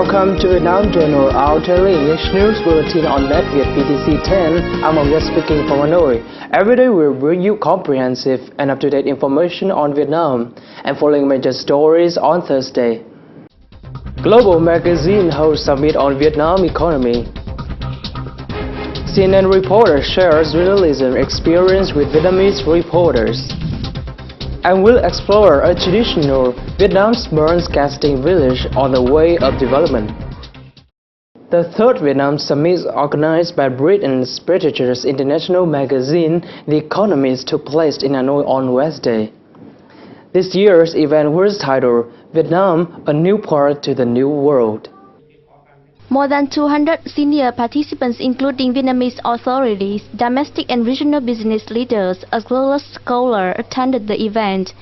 Welcome to Vietnam Journal, our daily English news bulletin on NetViet PTC 10. I'm Ông speaking from Hanoi. Every day we'll bring you comprehensive and up-to-date information on Vietnam and following major stories on Thursday. Global Magazine hosts summit on Vietnam economy. CNN reporter shares journalism experience with Vietnamese reporters. And we'll explore a traditional Vietnam's bronze casting village on the way of development. The third Vietnam Summit organized by Britain's prestigious international magazine, The Economist, took place in Hanoi on Wednesday. This year's event was titled Vietnam, a New Part to the New World. More than 200 senior participants, including Vietnamese authorities, domestic and regional business leaders, as well as scholars, attended the event.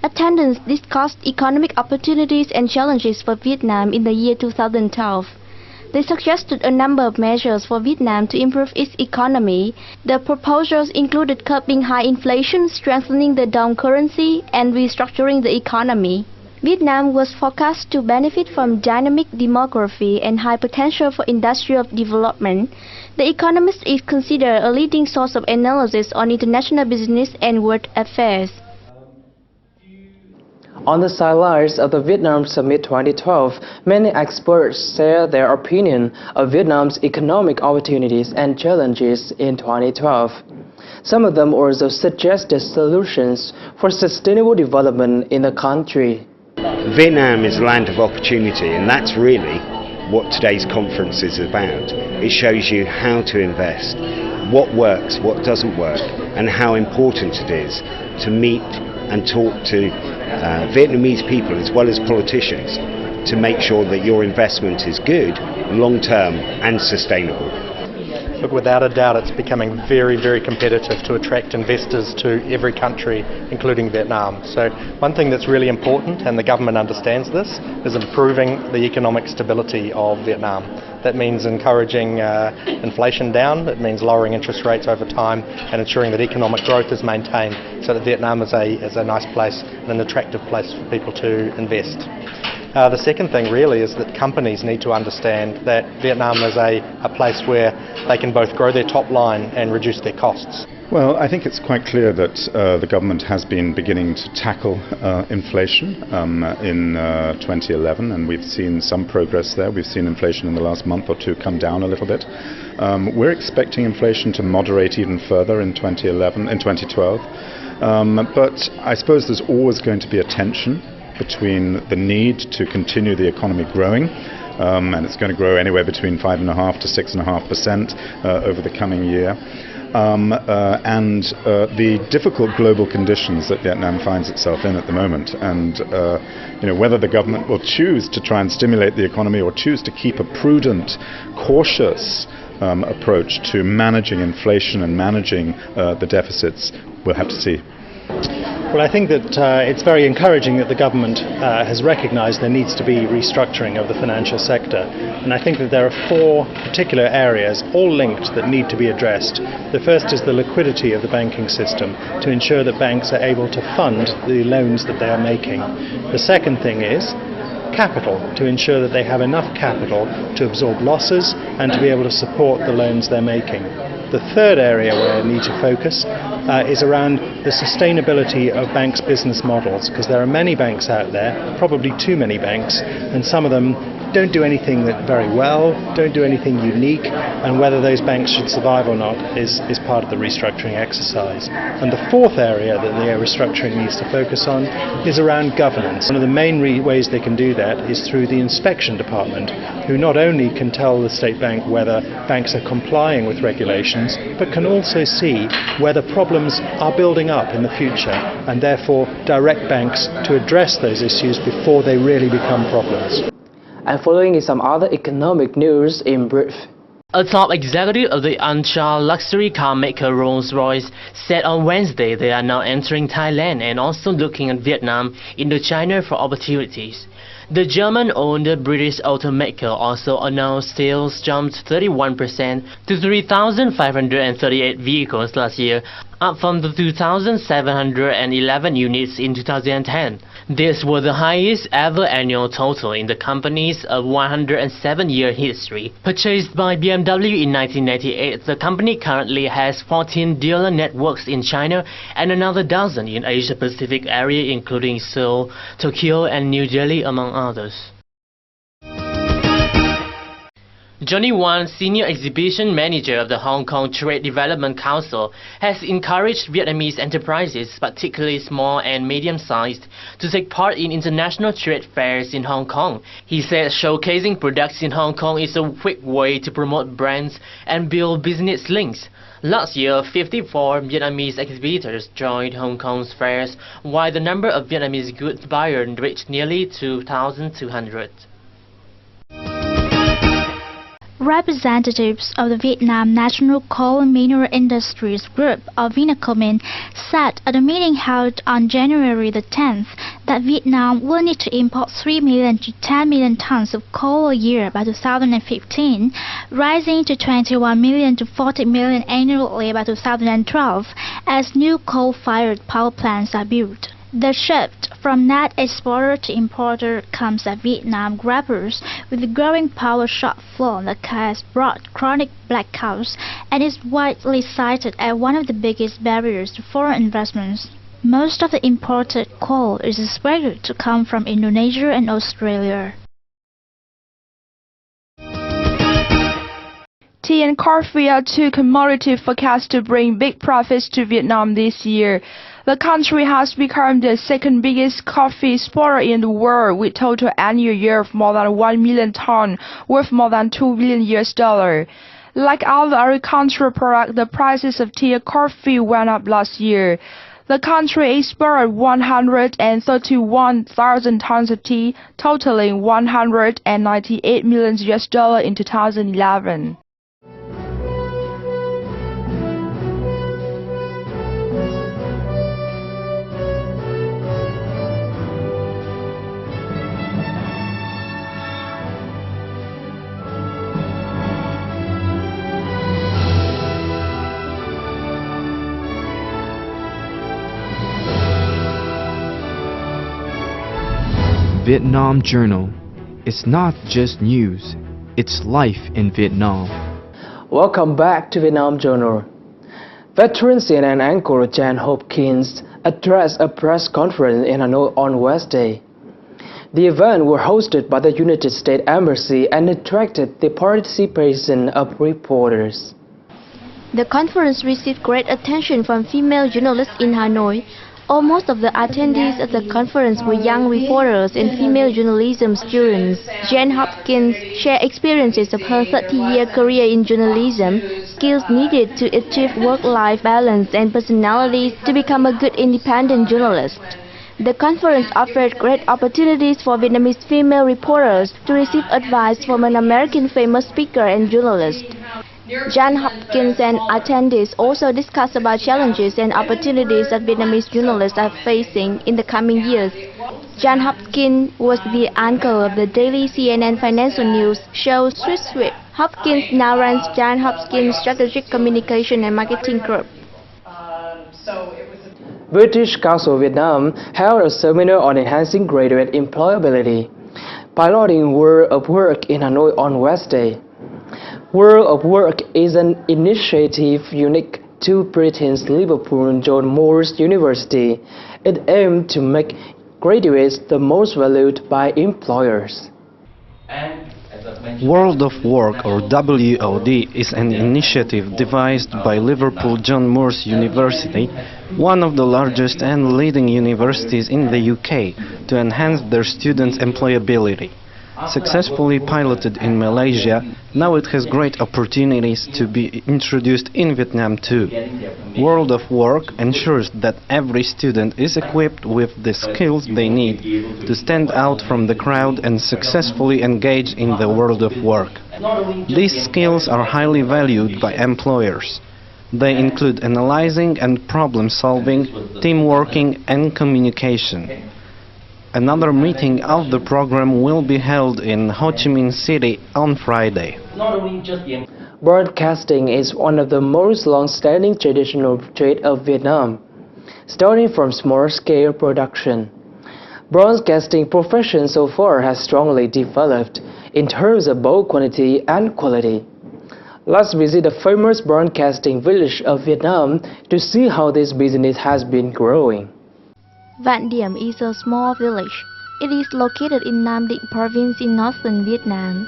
Attendance discussed economic opportunities and challenges for Vietnam in the year 2012. They suggested a number of measures for Vietnam to improve its economy. The proposals included curbing high inflation, strengthening the dong currency, and restructuring the economy. Vietnam was forecast to benefit from dynamic demography and high potential for industrial development. The Economist is considered a leading source of analysis on international business and world affairs. On the sidelines of the Vietnam Summit 2012, many experts share their opinion of Vietnam's economic opportunities and challenges in 2012. Some of them also suggested solutions for sustainable development in the country. Vietnam is a land of opportunity, and that's really what today's conference is about. It shows you how to invest, what works, what doesn't work, and how important it is to meet and talk to Vietnamese people as well as politicians to make sure that your investment is good, long-term and sustainable. Look, without a doubt, it's becoming very, very competitive to attract investors to every country, including Vietnam. So one thing that's really important, and the government understands this, is improving the economic stability of Vietnam. That means encouraging inflation down, it means lowering interest rates over time, and ensuring that economic growth is maintained so that Vietnam is a nice place and an attractive place for people to invest. The second thing really is that companies need to understand that Vietnam is a place where they can both grow their top line and reduce their costs. Well, I think it's quite clear that the government has been beginning to tackle inflation in 2011, and we've seen some progress there. We've seen inflation in the last month or two come down a little bit. We're expecting inflation to moderate even further in 2012, but I suppose there's always going to be a tension between the need to continue the economy growing, and it's going to grow anywhere between 5.5% to 6.5% over the coming year, and the difficult global conditions that Vietnam finds itself in at the moment, and whether the government will choose to try and stimulate the economy or choose to keep a prudent, cautious approach to managing inflation and managing the deficits, we'll have to see. Well, I think that it's very encouraging that the government has recognized there needs to be restructuring of the financial sector. And I think that there are four particular areas, all linked, that need to be addressed. The first is the liquidity of the banking system, to ensure that banks are able to fund the loans that they are making. The second thing is capital, to ensure that they have enough capital to absorb losses and to be able to support the loans they're making. The third area where I need to focus is around the sustainability of banks' business models, because there are many banks out there, probably too many banks, and some of them don't do anything very well, don't do anything unique, and whether those banks should survive or not is part of the restructuring exercise. And the fourth area that the restructuring needs to focus on is around governance. One of the main ways they can do that is through the inspection department, who not only can tell the state bank whether banks are complying with regulations, but can also see whether problems are building up in the future, and therefore direct banks to address those issues before they really become problems. And following is some other economic news in brief. A top executive of the Ancha luxury car maker Rolls-Royce said on Wednesday they are now entering Thailand and also looking at Vietnam, Indochina for opportunities. The German-owned British automaker also announced sales jumped 31% to 3,538 vehicles last year up from the 2,711 units in 2010. This was the highest ever annual total in the company's 107-year history. Purchased by BMW in 1998, the company currently has 14 dealer networks in China and another dozen in Asia-Pacific area, including Seoul, Tokyo, and New Delhi, among others. Johnny Wan, Senior Exhibition Manager of the Hong Kong Trade Development Council, has encouraged Vietnamese enterprises, particularly small and medium-sized, to take part in international trade fairs in Hong Kong. He said showcasing products in Hong Kong is a quick way to promote brands and build business links. Last year, 54 Vietnamese exhibitors joined Hong Kong's fairs, while the number of Vietnamese goods buyers reached nearly 2,200. Representatives of the Vietnam National Coal and Mineral Industries Group, or Vinacomin, said at a meeting held on January the 10th that Vietnam will need to import 3 million to 10 million tons of coal a year by 2015, rising to 21 million to 40 million annually by 2012 as new coal-fired power plants are built. The shift from net exporter to importer comes as Vietnam grapples with the growing power shortfall that has brought chronic blackouts and is widely cited as one of the biggest barriers to foreign investments. Most of the imported coal is expected to come from Indonesia and Australia. Tea and coffee are two commodities forecast to bring big profits to Vietnam this year. The country has become the second biggest coffee exporter in the world, with total annual yield of more than 1 million tons, worth more than $2 billion. Like other agricultural products, the prices of tea and coffee went up last year. The country exported 131,000 tons of tea, totaling $198 million in 2011. Vietnam Journal. It's not just news, it's life in Vietnam. Welcome back to Vietnam Journal. Veteran CNN anchor Jan Hopkins addressed a press conference in Hanoi on Wednesday. The event was hosted by the United States Embassy and attracted the participation of reporters. The conference received great attention from female journalists in Hanoi. Almost of the attendees at the conference were young reporters and female journalism students. Jane Hopkins shared experiences of her 30-year career in journalism, skills needed to achieve work-life balance, and personalities to become a good independent journalist. The conference offered great opportunities for Vietnamese female reporters to receive advice from an American famous speaker and journalist. Jan Hopkins and attendees also discussed about challenges and opportunities that Vietnamese journalists are facing in the coming years. Jan Hopkins was the anchor of the daily CNN financial news show Sweet Sweep. Hopkins now runs Jan Hopkins Strategic Communication and Marketing Group. British Council Vietnam held a seminar on enhancing graduate employability, piloting World of Work in Hanoi on Wednesday. World of Work is an initiative unique to Britain's Liverpool John Moores University. It aimed to make graduates the most valued by employers. World of Work, or WOD, is an initiative devised by Liverpool John Moores University, one of the largest and leading universities in the UK, to enhance their students' employability. Successfully piloted in Malaysia, now it has great opportunities to be introduced in Vietnam too. World of Work ensures that every student is equipped with the skills they need to stand out from the crowd and successfully engage in the world of work. These skills are highly valued by employers. They include analyzing and problem solving, team working and communication. Another meeting of the program will be held in Ho Chi Minh City on Friday. Broadcasting is one of the most long-standing traditional trade of Vietnam, starting from small-scale production. Broadcasting profession so far has strongly developed in terms of both quantity and quality. Let's visit the famous broadcasting village of Vietnam to see how this business has been growing. Vạn Điểm is a small village. It is located in Nam Định province in northern Vietnam.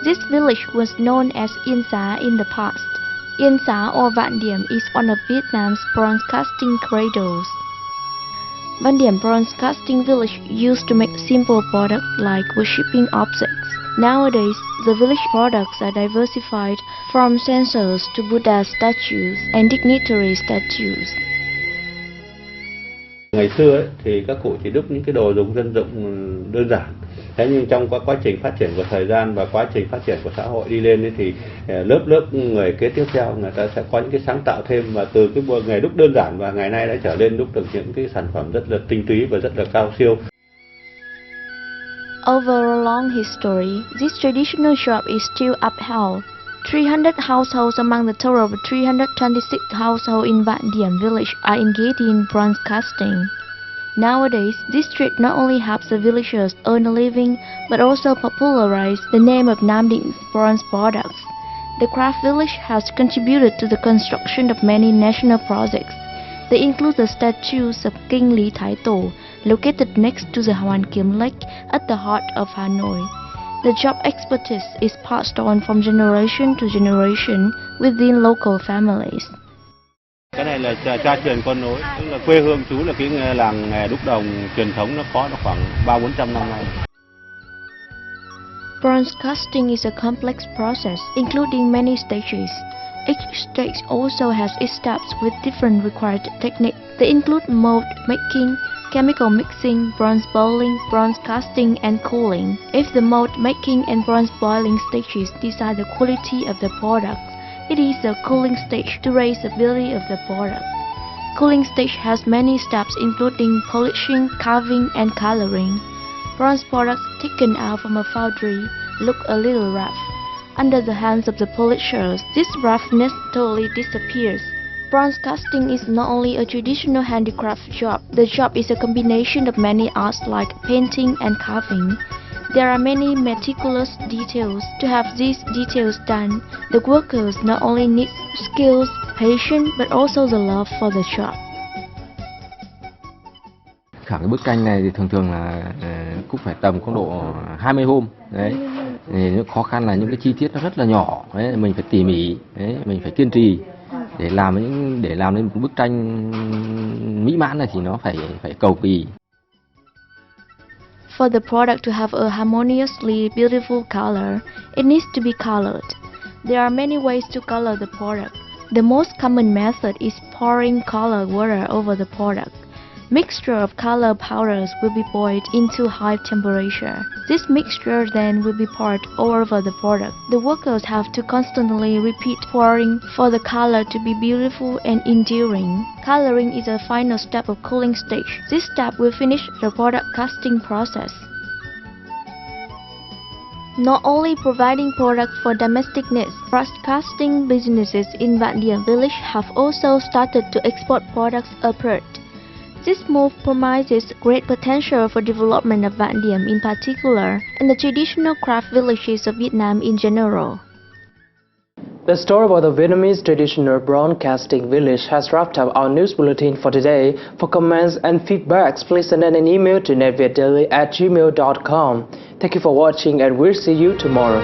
This village was known as Yên Xá in the past. Yên Xá or Vạn Điểm is one of Vietnam's broadcasting cradles. Vạn Điểm Broadcasting Village used to make simple products like worshipping objects. Nowadays, the village products are diversified from censers to Buddha statues and dignitary statues. Ngày xưa ấy, thì các cụ chỉ đúc những cái đồ dùng dân dụng đơn giản. Thế nhưng trong quá trình phát triển của thời gian và quá trình phát triển của xã hội đi lên ấy, thì lớp người kế tiếp theo người ta sẽ có những cái sáng tạo thêm, và từ cái nghề đúc đơn giản và ngày nay đã trở lên đúc được những cái sản phẩm rất là tinh túy và rất là cao siêu. Over a long history, this traditional job is still upheld. 300 households among the total of 326 households in Vạn Điểm village are engaged in broadcasting. Nowadays, this trade not only helps the villagers earn a living, but also popularize the name of Nam Định bronze products. The craft village has contributed to the construction of many national projects. They include the statues of King Lý Thái Tổ, located next to the Hoàn Kiếm Lake at the heart of Hanoi. The job expertise is passed on from generation to generation within local families. Cái này là cha truyền con nối, tức là quê hương chú là cái làng nghề đúc đồng truyền thống nó có khoảng 300-400 năm nay. Broadcasting is a complex process, including many stages. Each stage also has its steps with different required techniques. They include mold making, chemical mixing, bronze boiling, bronze casting, and cooling. If the mold making and bronze boiling stages decide the quality of the product, it is the cooling stage to raise the ability of the product. Cooling stage has many steps including polishing, carving, and coloring. Bronze products taken out from a foundry look a little rough. Under the hands of the polishers, this roughness totally disappears. Bronze casting is not only a traditional handicraft job, the job is a combination of many arts like painting and carving. There are many meticulous details. To have these details done, the workers not only need skills, patience, but also the love for the job. Khảo cái bức tranh này thì thường là cũng phải tầm khoảng độ 20 hôm. Đấy. Thì khó khăn là những cái chi tiết nó rất là nhỏ, đấy, mình phải tỉ mỉ, đấy, mình phải kiên trì để làm nên một bức tranh mỹ mãn này thì nó phải cầu kỳ. For the product to have a harmoniously beautiful color, it needs to be colored. There are many ways to color the product. The most common method is pouring colored water over the product. Mixture of color powders will be boiled into high temperature. This mixture then will be poured all over the product. The workers have to constantly repeat pouring for the color to be beautiful and enduring. Coloring is the final step of cooling stage. This step will finish the product casting process. Not only providing products for domestic needs, broadcasting businesses in Vạn Điểm village have also started to export products abroad. This move promises great potential for development of Vạn Điểm in particular, and the traditional craft villages of Vietnam in general. The story about the Vietnamese traditional broadcasting village has wrapped up our news bulletin for today. For comments and feedbacks, please send an email to netvietdaily@gmail.com. Thank you for watching, and we'll see you tomorrow.